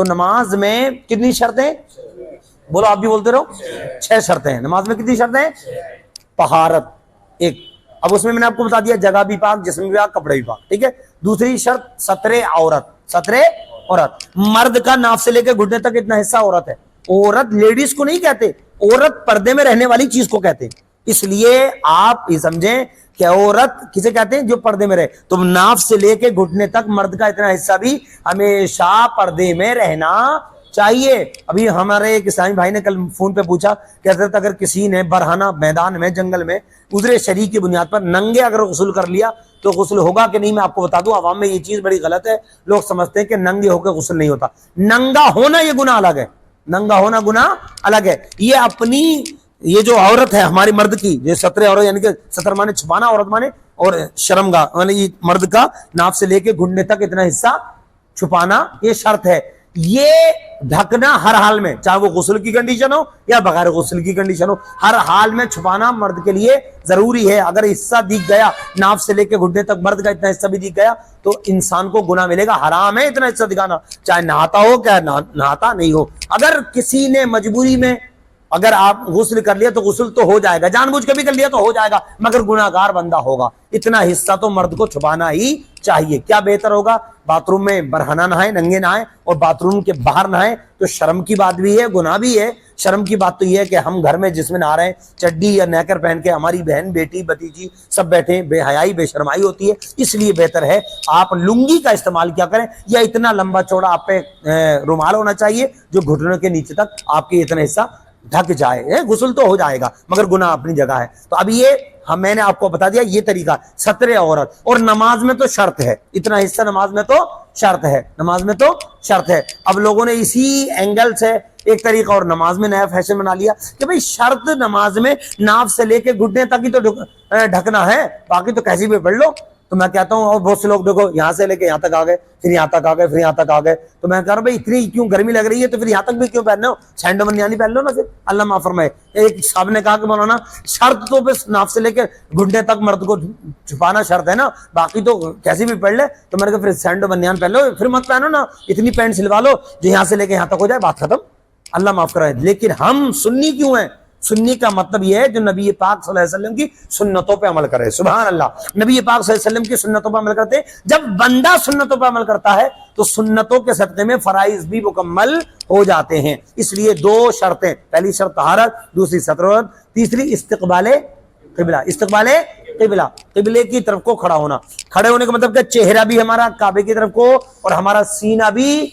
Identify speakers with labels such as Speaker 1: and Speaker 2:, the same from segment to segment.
Speaker 1: تو نماز میں کتنی شرطیں؟ بولو آپ بھی بولتے رہو، 6 شرطیں ہیں نماز میں. کتنی شرطیں؟ طہارت ایک. اب اس میں نے آپ کو بتا دیا جگہ بھی پاک، جسم بھی پاک، کپڑے بھی پاک. ٹھیک ہے. دوسری شرط ستر عورت. ستر عورت، مرد کا ناف سے لے کے گھٹنے تک اتنا حصہ عورت ہے. عورت لیڈیز کو نہیں کہتے، عورت پردے میں رہنے والی چیز کو کہتے ہیں. اس لیے آپ یہ سمجھیں کہ عورت کسے کہتے ہیں؟ جو پردے میں رہے. تو ناف سے لے کے گھٹنے تک مرد کا اتنا حصہ بھی ہمیشہ پردے میں رہنا چاہیے. ابھی ہمارے ایک اسلامی بھائی نے کل فون پہ پوچھا کہ حضرت اگر کسی نے برہنہ میدان میں جنگل میں عذر شرعی کی بنیاد پر ننگے اگر غسل کر لیا تو غسل ہوگا کہ نہیں؟ میں آپ کو بتا دوں عوام میں یہ چیز بڑی غلط ہے. لوگ سمجھتے ہیں کہ ننگے ہو کے غسل نہیں ہوتا. ننگا ہونا یہ گناہ الگ ہے، ننگا ہونا گناہ الگ ہے. یہ اپنی یہ جو عورت ہے ہماری مرد کی، یہ ستر عورت یعنی کہ ستر مانے چھپانا، عورت مانے اور شرمگاہ یعنی یہ مرد کا ناف سے لے کے گھٹنے تک اتنا حصہ چھپانا یہ شرط ہے. یہ ڈھکنا ہر حال میں، چاہے وہ غسل کی کنڈیشن ہو یا بغیر غسل کی کنڈیشن ہو، ہر حال میں چھپانا مرد کے لیے ضروری ہے. اگر حصہ دکھ گیا ناف سے لے کے گھٹنے تک مرد کا اتنا حصہ بھی دکھ گیا تو انسان کو گناہ ملے گا. حرام ہے اتنا حصہ دکھانا، چاہے نہاتا ہو کیا نہاتا نہیں ہو. اگر کسی نے مجبوری میں اگر آپ غسل کر لیا تو غسل تو ہو جائے گا، جان بوجھ کے بھی کر لیا تو ہو جائے گا، مگر گناہگار بندہ ہوگا. اتنا حصہ تو مرد کو چھپانا ہی چاہیے. کیا بہتر ہوگا؟ باتھ روم میں برہنہ نہائیں، ننگے نہائیں، اور باتھ روم کے باہر نہائیں تو شرم کی بات بھی ہے، گناہ بھی ہے. شرم کی بات تو یہ ہے کہ ہم گھر میں جس میں نہا رہے ہیں چڈی یا نیکر پہن کے، ہماری بہن بیٹی بھتیجی سب بیٹھے، بے حیائی بے شرمائی ہوتی ہے. اس لیے بہتر ہے آپ لنگی کا استعمال کیا کریں، یا اتنا لمبا چوڑا آپ پہ رومال ہونا چاہیے جو گھٹنوں کے نیچے تک آپ کے اتنا حصہ ڈھک جائے. غسل تو ہو جائے گا مگر گناہ اپنی جگہ ہے. تو اب یہ میں نے آپ کو بتا دیا یہ طریقہ ستر عورت. اور نماز میں تو شرط ہے، اتنا حصہ نماز میں تو شرط ہے، نماز میں تو شرط ہے. اب لوگوں نے اسی اینگل سے ایک طریقہ اور نماز میں نیا فیشن بنا لیا کہ بھئی شرط نماز میں ناف سے لے کے گھٹنے تک ہی تو ڈھکنا ہے، باقی تو کیسی بھی پڑھ لو. تو میں کہتا ہوں، اور بہت سے لوگ دیکھو یہاں سے لے کے یہاں تک آ گئے، پھر یہاں تک آ گئے، پھر یہاں تک آ گئے. تو میں کہہ رہا ہوں بھائی اتنی کیوں گرمی لگ رہی ہے تو پھر یہاں تک بھی کیوں پہننے ہو؟ سینڈو بنیانی پہن لو نا پھر، اللہ معاف فرمائے. ایک صاحب نے کہا کہ مولانا شرط تو بس ناف سے لے کے گھٹنے تک مرد کو چھپانا شرط ہے نا، باقی تو کیسی بھی پڑھ لے. تو میں نے کہا پھر سینڈو بنیان پہن لو، پھر مت پہنو نا، اتنی پینٹ سلوا لو جو یہاں سے لے کے یہاں تک ہو جائے، بات ختم، اللہ معاف کرائے. لیکن ہم سنی کیوں ہیں؟ سنی کا مطلب یہ ہے جو نبی پاک صلی اللہ علیہ وسلم کی سنتوں پہ عمل کرے. سبحان اللہ. نبی پاک صلی اللہ علیہ وسلم کی سنتوں پہ عمل کرتے ہیں. جب بندہ سنتوں پہ عمل کرتا ہے تو سنتوں کے صدقے میں فرائض بھی مکمل ہو جاتے ہیں. اس لیے 2 شرطیں، پہلی شرط طہارت، دوسری ستر عورت، تیسری استقبال قبلہ. استقبال قبلہ، قبلے کی طرف کو کھڑا ہونا. کھڑے ہونے کا مطلب کہ چہرہ بھی ہمارا کعبے کی طرف کو اور ہمارا سینہ بھی،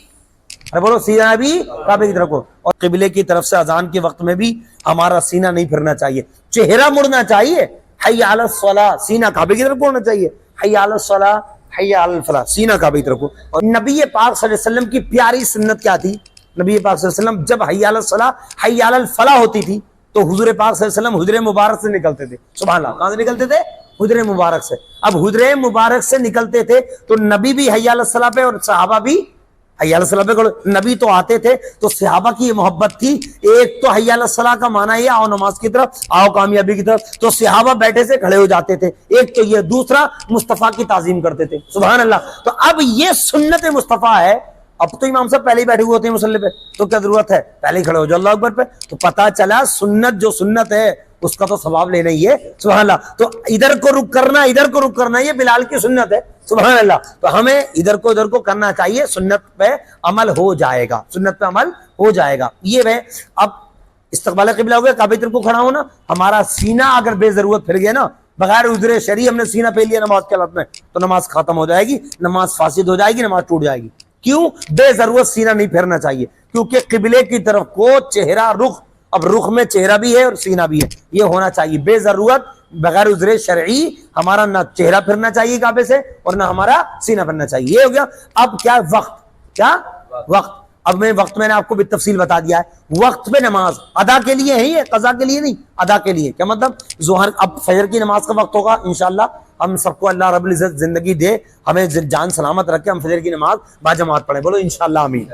Speaker 1: بولو سینہ بھی کعبے کی طرف کو. اور قبلے کی طرف سے اذان کے وقت میں بھی ہمارا سینہ نہیں پھرنا چاہیے، چہرہ مڑنا چاہیے. حی علی الصلاۃ، سینہ کعبے کی طرف کو ہونا چاہیے. حی علی الصلاۃ، حی علی الفلاح، سینہ کعبے کی طرف کو. اور نبی پاک صلی اللہ علیہ وسلم کی پیاری سنت کیا تھی؟ نبی پاک صلی اللہ علیہ وسلم جب حی علی الصلاۃ، حی علی الفلاح ہوتی تھی تو حضور پاک صلی اللہ علیہ وسلم حجرے مبارک سے نکلتے تھے. سبحان اللہ. کہاں سے نکلتے تھے؟ حجرے مبارک سے. اب حجرے مبارک سے نکلتے تھے تو نبی بھی حی علی الصلاۃ پہ اور صحابہ بھی حی علی الصلاۃ پہ. نبی تو آتے تھے تو صحابہ کی یہ محبت تھی. ایک تو حی علی الصلاۃ کا معنی یہ آؤ نماز کی طرف، آؤ کامیابی کی طرف، تو صحابہ بیٹھے سے کھڑے ہو جاتے تھے. ایک تو یہ، دوسرا مصطفیٰ کی تعظیم کرتے تھے. سبحان اللہ. تو اب یہ سنت مصطفیٰ ہے. اب تو امام صاحب پہلے ہی بیٹھے ہوئے ہوتے ہیں مصلی پہ، تو کیا ضرورت ہے پہلے ہی کھڑے ہو جاؤ اللہ اکبر پہ. تو پتہ چلا سنت جو سنت ہے اس کا تو ثواب لینا ہی ہے. سبحان اللہ. تو ادھر کو رک کرنا، ادھر کو رک کرنا، یہ بلال کی سنت ہے. سبحان اللہ. تو ہمیں ادھر کو کرنا چاہیے، سنت پہ عمل ہو جائے گا، سنت پہ عمل ہو جائے گا. یہ ہے. اب استقبال قبلہ ہو گیا، کعبے کی طرف کو کھڑا ہونا. ہمارا سینہ اگر بے ضرورت پھر گیا نا، بغیر عذر شرعی ہم نے سینہ پہ لیا نماز کے حالت میں، تو نماز ختم ہو جائے گی، نماز فاسد ہو جائے گی، نماز ٹوٹ جائے گی. کیوں؟ بے ضرورت سینہ نہیں پھیرنا چاہیے، کیونکہ قبلے کی طرف کو چہرہ رخ، اب رخ میں چہرہ بھی ہے اور سینہ بھی ہے، یہ ہونا چاہیے. بے ضرورت بغیر عذر شرعی ہمارا نہ چہرہ پھرنا چاہیے کعبے سے اور نہ ہمارا سینہ پھرنا چاہیے. یہ ہو گیا. اب کیا وقت، کیا وقت. اب وقت میں نے آپ کو بالتفصیل بتا دیا ہے. وقت پہ نماز ادا کے لیے ہے، یہ قضا کے لیے نہیں، ادا کے لیے. کیا مطلب؟ ظہر، اب فجر کی نماز کا وقت ہوگا انشاءاللہ. ہم سب کو اللہ رب العزت زندگی دے، ہمیں جان سلامت رکھے، ہم فجر کی نماز با جماعت پڑھیں. بولو انشاءاللہ آمین.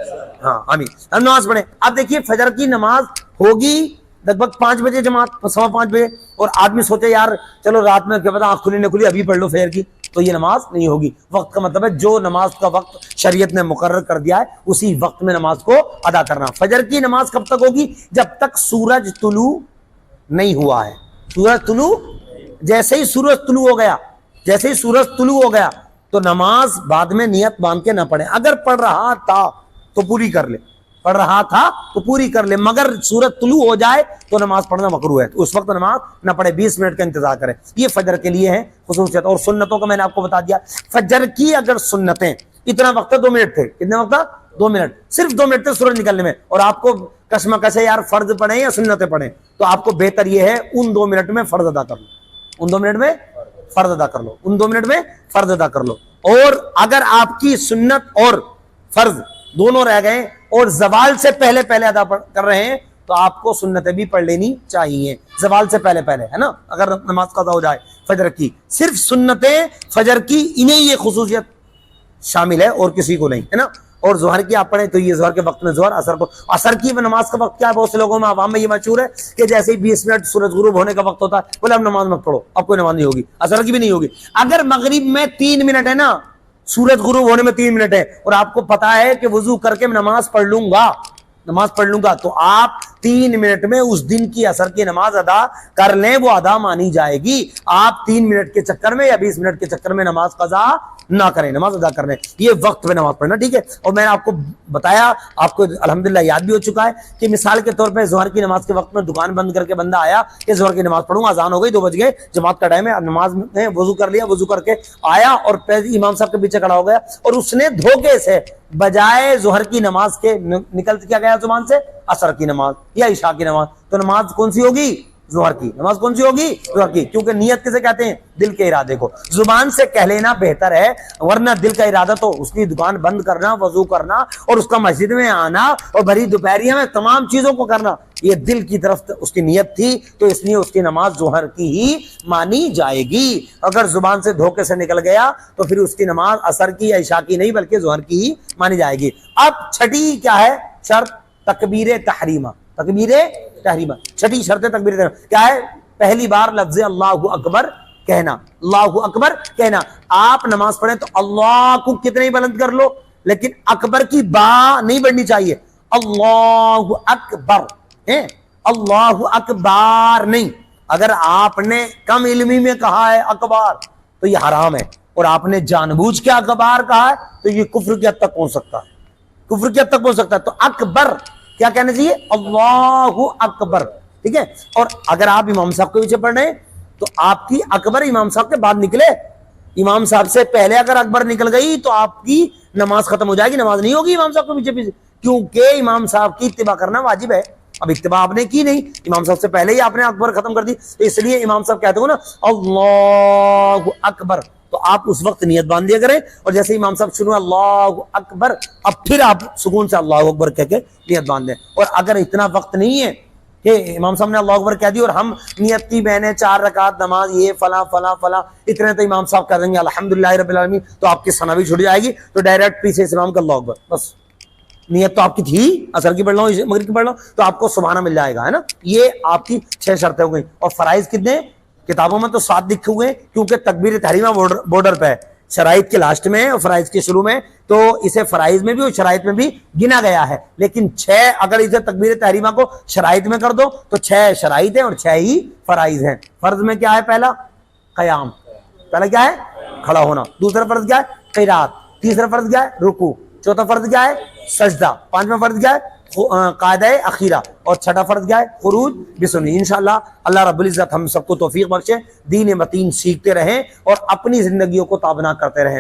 Speaker 1: ہاں آمین. ہم نماز پڑھیں. اب دیکھیے فجر کی نماز ہوگی لگ بھگ 5 بجے جماعت، 5:15 بجے. اور آدمی سوچے یار چلو رات میں کیا پتا آنکھ کھلی نہ کھلی، ابھی پڑھ لو فجر کی. تو یہ نماز نہیں ہوگی. وقت کا مطلب ہے جو نماز کا وقت شریعت نے مقرر کر دیا ہے اسی وقت میں نماز کو ادا کرنا. فجر کی نماز کب تک ہوگی؟ جب تک سورج طلوع نہیں ہوا ہے. سورج طلوع، جیسے ہی سورج طلوع ہو گیا، جیسے ہی سورج طلوع ہو گیا تو نماز بعد میں نیت باندھ کے نہ پڑھے. اگر پڑھ رہا تھا تو پوری کر لے، پڑھ رہا تھا تو پوری کر لے، مگر سورج طلوع ہو جائے تو نماز پڑھنا مکروہ ہے، تو اس وقت نماز نہ پڑھے، 20 منٹ کا انتظار کرے. یہ فجر کے لیے ہے خصوصیت. اور سنتوں کا میں نے آپ کو بتا دیا. فجر کی اگر سنتیں، اتنا وقت ہے 2 منٹ تھے، کتنے وقت تھا؟ 2 منٹ، صرف 2 منٹ تھے سورج نکلنے میں، اور آپ کو کشمکش ہے یار فرض پڑھیں یا سنتیں پڑھیں، تو آپ کو بہتر یہ ہے ان 2 منٹ میں فرض ادا کر لو، ان 2 منٹ میں فرض ادا کر لو، ان 2 منٹ میں فرض ادا کر لو. اور اگر آپ کی سنت اور فرض دونوں رہ گئے اور زوال سے پہلے پہلے ادا کر رہے ہیں تو آپ کو سنتیں بھی پڑھ لینی چاہیے زوال سے پہلے پہلے، ہے نا. اگر نماز قضا ہو جائے فجر کی، صرف سنتیں فجر کی، انہیں یہ خصوصیت شامل ہے اور کسی کو نہیں، ہے نا. اور ظہر کی آپ پڑھیں تو یہ ظہر کے وقت میں ظہر، اثر کو، اثر کی نماز کا وقت کیا ہے؟ بہت سے لوگوں میں عوام میں یہ مشہور ہے کہ جیسے ہی 20 منٹ سورج غروب ہونے کا وقت ہوتا ہے بولے اب نماز مت پڑھو، اب کوئی نماز نہیں ہوگی، اثر کی بھی نہیں ہوگی. اگر مغرب میں 3 منٹ ہے نا، سورج غروب ہونے میں 3 منٹ ہے، اور آپ کو پتا ہے کہ وضو کر کے میں نماز پڑھ لوں گا، تو آپ 3 منٹ میں اس دن کی اثر کی نماز ادا کر لیں، وہ ادا مانی جائے گی. آپ 3 منٹ کے چکر میں یا 20 منٹ کے چکر میں نماز قضا نہ کریں، نماز ادا کر لیں. یہ وقت پہ نماز پڑھنا، ٹھیک ہے. اور میں نے آپ کو بتایا، آپ کو الحمدللہ یاد بھی ہو چکا ہے کہ مثال کے طور پہ ظہر کی نماز کے وقت میں دکان بند کر کے بندہ آیا کہ ظہر کی نماز پڑھوں، اذان ہو گئی، 2 بج گئے، جماعت کا ٹائم ہے، نماز میں وضو کر لیا، وضو کر کے آیا اور امام صاحب کے پیچھے کھڑا ہو گیا اور اس نے دھوکے سے بجائے ظہر کی نماز کے نکل کیا گیا زبان سے عصر کی نماز یا عشاء کی نماز، تو نماز کون سی ہوگی؟ ظہر کی. نماز کون سی ہوگی؟ ظہر کی. کیونکہ نیت کسے کہتے ہیں؟ دل کے ارادے کو. زبان سے کہہ لینا بہتر ہے، ورنہ دل کا ارادہ تو اس کی دکان بند کرنا، وضو کرنا اور اس کا مسجد میں آنا اور بھری دوپہریوں میں تمام چیزوں کو کرنا، یہ دل کی طرف اس کی نیت تھی، تو اس لیے اس کی نماز ظہر کی ہی مانی جائے گی. اگر زبان سے دھوکے سے نکل گیا تو پھر اس کی نماز عصر کی یا عشاء کی نہیں بلکہ ظہر کی ہی مانی جائے گی. اب چھٹی کیا ہے شرط؟ تکبیر تحریمہ. تکبیر تحریمہ، چھٹی شرط تکبیر تحریمہ کیا ہے؟ پہلی بار لفظ اللہ اکبر کہنا، اللہ اکبر کہنا. آپ نماز پڑھیں تو اللہ کو کتنے بلند کر لو، لیکن اکبر کی با نہیں بڑھنی چاہیے. اللہ اکبر ہے، اللہ اکبر نہیں. اگر آپ نے کم علمی میں کہا ہے اکبر تو یہ حرام ہے، اور آپ نے جان بوجھ کے اکبر کہا ہے تو یہ کفر کی حد تک پہنچ سکتا ہے، کفر کی حد تک پہنچ سکتا ہے. تو اکبر کیا کہنا چاہیے؟ اللہ اکبر، ٹھیک ہے. اور اگر آپ امام صاحب کے پیچھے پڑھ رہے ہیں تو آپ کی اکبر امام صاحب کے بعد نکلے. امام صاحب سے پہلے اگر اکبر نکل گئی تو آپ کی نماز ختم ہو جائے گی، نماز نہیں ہوگی امام صاحب کے پیچھے، کیونکہ امام صاحب کی اتباع کرنا واجب ہے. اب اتباع آپ نے کی نہیں، امام صاحب سے پہلے ہی آپ نے اکبر ختم کر دی، تو اس لیے امام صاحب کہتے ہو نا اللہ اکبر، تو آپ اس وقت نیت باندھ دیا کریں. اور جیسے امام صاحب شروع اللہ اکبر، اب پھر آپ سکون سے اللہ اکبر کہہ کے نیت باندھ دیں. اور اگر اتنا وقت نہیں ہے کہ امام صاحب نے اللہ اکبر کہہ دی اور ہم نیت کی میں نے 4 رکعت نماز یہ فلاں فلاں فلاں اتنے تو امام صاحب کہہ دیں گے الحمدللہ رب العالمین، تو آپ کی ثنا بھی چھوٹ جائے گی، تو ڈائریکٹ پیچھے سے امام کا اللہ اکبر، بس نیت تو آپ کی تھی عصر کی پڑھ لو مغرب کی پڑھ لو تو آپ کو سبحانہ مل جائے گا، ہے نا. یہ آپ کی 6 شرطیں ہو گئی. اور فرائض کتنے؟ کتابوں میں تو 7 لکھے ہوئے ہیں کیونکہ تکبیر تحریمہ بارڈر پہ ہے، شرائط کے لاسٹ میں اور فرائض کے شروع میں، تو اسے فرائض میں بھی اور شرائط میں بھی گنا گیا ہے. لیکن 6 اگر اسے تکبیر تحریمہ کو شرائط میں کر دو تو 6 شرائط ہیں اور 6 ہی فرائض ہیں. فرض میں کیا ہے؟ پہلا قیام، پہلا کیا ہے؟ کھڑا ہونا. دوسرا فرض کیا ہے؟ قرات. تیسرا فرض کیا ہے؟ رکوع. چوتھا فرض کیا ہے؟ سجدہ. پانچواں فرض کیا ہے؟ قاعدہ اخیرہ. اور چھٹا فرض کیا ہے؟ خروج بسنی. انشاءاللہ اللہ رب العزت ہم سب کو توفیق بخشے، دین متین سیکھتے رہیں اور اپنی زندگیوں کو تابناک کرتے رہیں.